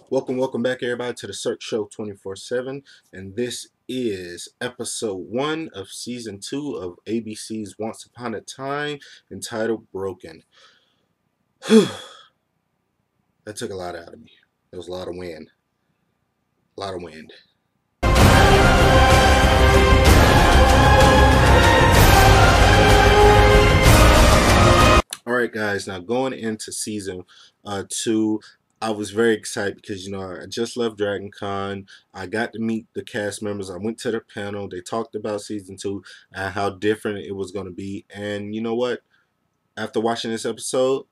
Welcome back, everybody, to the Search Show 24/7, and this is episode 1 of season 2 of ABC's Once Upon a Time, entitled Broken. That took a lot out of me. There was a lot of wind. A lot of wind. Alright, guys, now going into season 2, I was very excited because, I just left Dragon Con. I got to meet the cast members. I went to the panel. They talked about season 2 and how different it was going to be. And you know what? After watching this episode,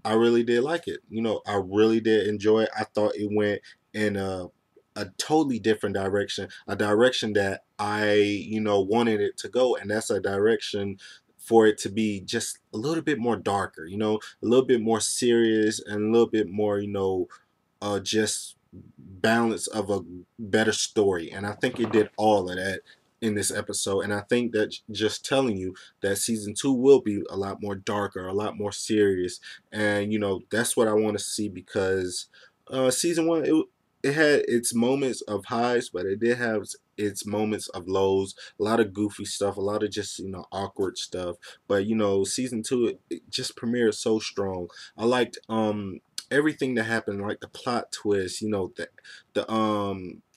I really did like it. I really did enjoy it. I thought it went in a totally different direction, a direction that I wanted it to go, and that's a direction for it to be just a little bit more darker, a little bit more serious and a little bit more, just balance of a better story. And I think it did all of that in this episode. And I think that just telling you that season 2 will be a lot more darker, a lot more serious. And that's what I want to see, because season 1, it had its moments of highs, but it did have its moments of lows, a lot of goofy stuff, a lot of just awkward stuff. But season 2, it just premiered so strong. I liked everything that happened, like the plot twist, the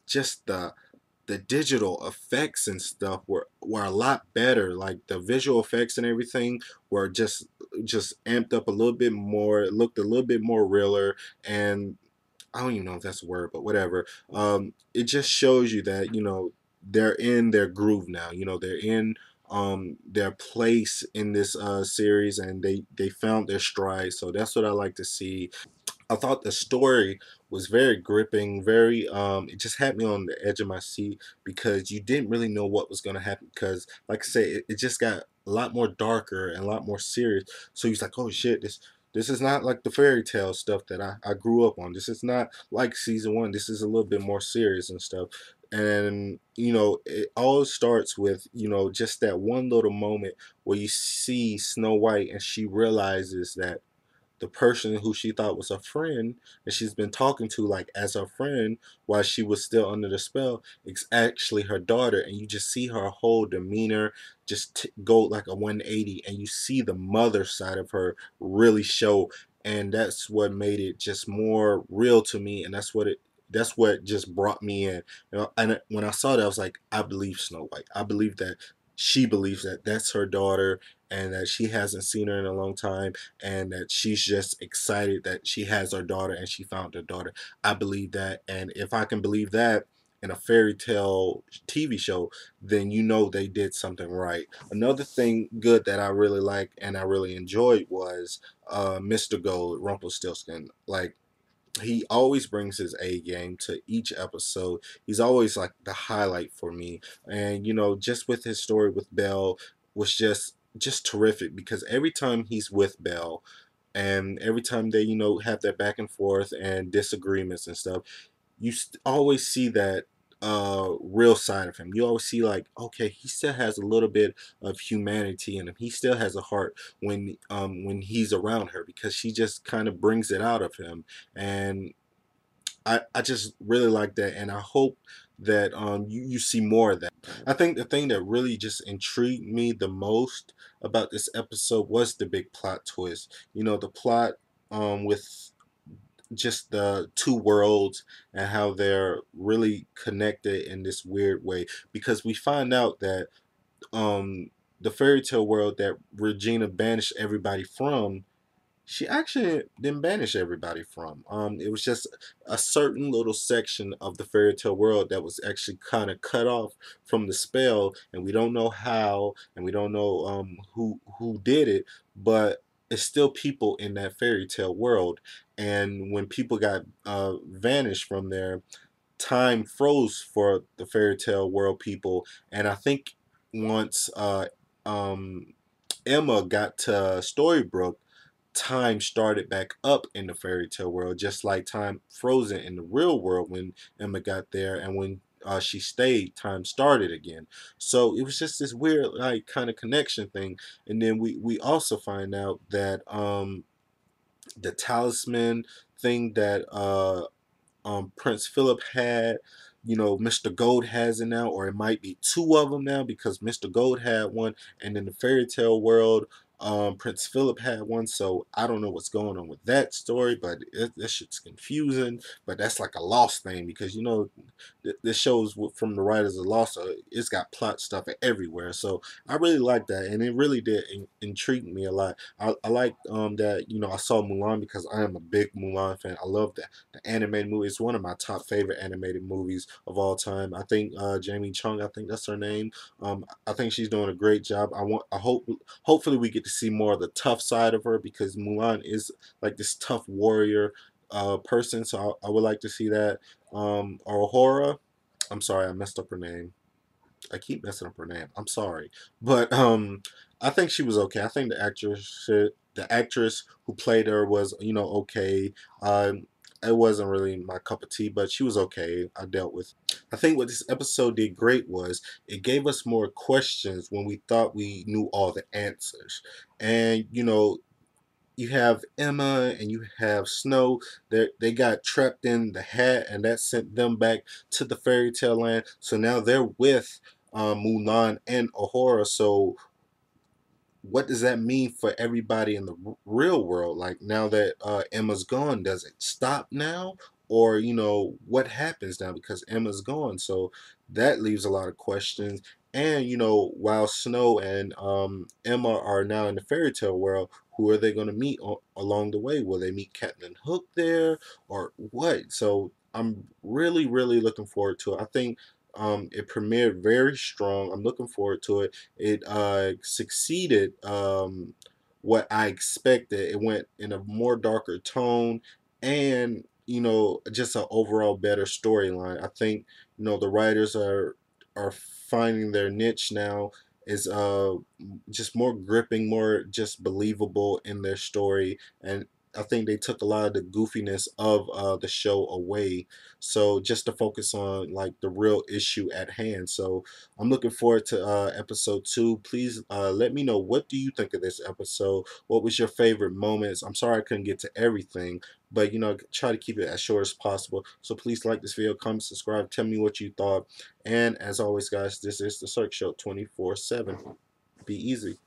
just the digital effects and stuff were a lot better. Like the visual effects and everything were just amped up a little bit more. It looked a little bit more realer, and I don't even know if that's a word, but whatever. It just shows you that they're in their groove now. They're in their place in this series, and they found their stride. So that's what I like to see. I thought the story was very gripping, very it just had me on the edge of my seat, because you didn't really know what was going to happen, because like I said, it just got a lot more darker and a lot more serious. So he's like, oh shit, this is not like the fairy tale stuff that I grew up on. This is not like season 1. This is a little bit more serious and stuff. And it all starts with just that one little moment where you see Snow White and she realizes that the person who she thought was a friend and she's been talking to like as her friend while she was still under the spell, it's actually her daughter. And you just see her whole demeanor just go like a 180, and you see the mother side of her really show. And that's what made it just more real to me, and that's what just brought me in. And when I saw that, I was like, I believe Snow White. I believe that she believes that that's her daughter, and that she hasn't seen her in a long time, and that she's just excited that she has her daughter and she found her daughter. I believe that, and if I can believe that in a fairy tale TV show, then they did something right. Another thing good that I really liked and I really enjoyed was Mr. Gold, Rumpelstiltskin. Like, he always brings his A game to each episode. He's always like the highlight for me. And just with his story with Belle was just terrific, because every time he's with Belle and every time they have that back and forth and disagreements and stuff, you always see that real side of him. You always see, like, okay, he still has a little bit of humanity in him. He still has a heart when he's around her, because she just kind of brings it out of him. And I just really like that, and I hope that you see more of that. I think the thing that really just intrigued me the most about this episode was the big plot twist. The plot with just the two worlds and how they're really connected in this weird way, because we find out that um the fairy tale world that Regina banished everybody from, she actually didn't banish everybody from. It was just a certain little section of the fairy tale world that was actually kind of cut off from the spell, and we don't know how, and we don't know who did it, but it's still people in that fairy tale world. And when people got vanished from there, time froze for the fairy tale world people. And I think once um, Emma got to Storybrooke, time started back up in the fairy tale world, just like time frozen in the real world when Emma got there, and when she stayed, time started again. So it was just this weird, like, kind of connection thing. And then we also find out that the talisman thing that Prince Philip had. You know, Mr. Gold has it now, or it might be two of them now because Mr. Gold had one, and in the fairy tale world, Prince Philip had one. So I don't know what's going on with that story, but that shit's confusing. But that's like a lost thing because you know, this shows from the writers of Lost. It's got plot stuff everywhere. So I really like that, and it really did intrigue me a lot. I like that you know I saw Mulan because I am a big Mulan fan. I love that the animated movie. It's one of my top favorite animated movies of all time. I think Jamie Chung, I think that's her name. I think she's doing a great job. Hopefully we get to see more of the tough side of her because Mulan is like this tough warrior person. So I would like to see that. Aurora, I'm sorry, I messed up her name. I keep messing up her name. I'm sorry, but I think she was okay. I think the actress who played her was okay. It wasn't really my cup of tea, but she was okay. I dealt with. I think what this episode did great was it gave us more questions when we thought we knew all the answers, and you have Emma and you have Snow. They got trapped in the hat, and that sent them back to the fairy tale land. So now they're with Mulan and Ahura. So what does that mean for everybody in the real world? Like now that Emma's gone, does it stop now? Or, what happens now because Emma's gone? So that leaves a lot of questions. And, while Snow and Emma are now in the fairy tale world, who are they going to meet along the way? Will they meet Captain Hook there or what? So I'm really, really looking forward to it. I think it premiered very strong. I'm looking forward to it. It succeeded what I expected. It went in a more darker tone and just an overall better storyline. I think the writers are finding their niche now is just more gripping, more just believable in their story, and I think they took a lot of the goofiness of the show away, so just to focus on like the real issue at hand. So I'm looking forward to episode 2. Please let me know, what do you think of this episode? What was your favorite moments? I'm sorry I couldn't get to everything, but try to keep it as short as possible. So please like this video, comment, subscribe, tell me what you thought. And as always, guys, this is the Cirque Show 24/7. Be easy.